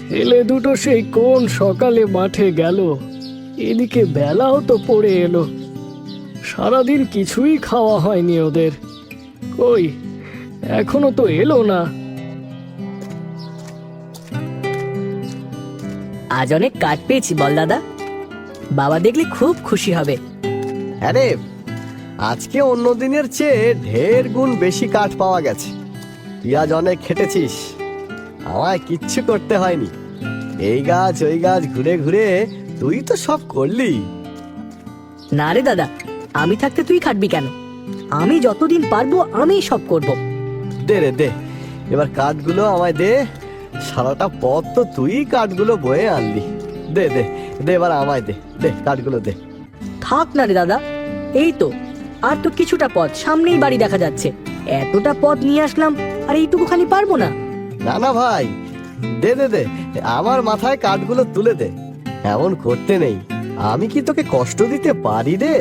ছেলে দুটো সেই কোন সকালে মাঠে গেল, এদিকে বেলাও তো পড়ে এলো। সারাদিন কিছুই খাওয়া হয়নি ওদের। কই, এখনো তো এলো না। আজ অনেক কাঠ পেয়েছি বল দাদা, বাবা দেখলে খুব খুশি হবে। আরে আজকে অন্য দিনের চেয়ে ঢের গুণ বেশি কাঠ পাওয়া গেছে। তুই আজ অনেক খেটেছিস, আমায় কিচ্ছু করতে হয়নি। এই গাছ ওই গাছ ঘুরে ঘুরে তুই তো সব করলি। না রে দাদা, আমি থাকতে তুই খাটবি কেন? আমি যতদিন পারবো আমি সব করব। দে রে দে, এবার কাঠগুলো আমায় দে। সারাটা পথ তো তুই কাঠগুলো বয়ে আনলি। দে দে দে, এবার আমায় দে, দে কাঠগুলো দে। থাক না রে দাদা, এই তো আর তো কিছুটা পথ, সামনেই বাড়ি দেখা যাচ্ছে। এতটা পথ নিয়ে আসলাম আর এইটুকুখানি পারবো না। না না ভাই, দে দে দে, আমার মাথায় কাঠগুলো তুলে দে। এমন করতে নেই, আমি কি তোকে কষ্ট দিতে পারি রে?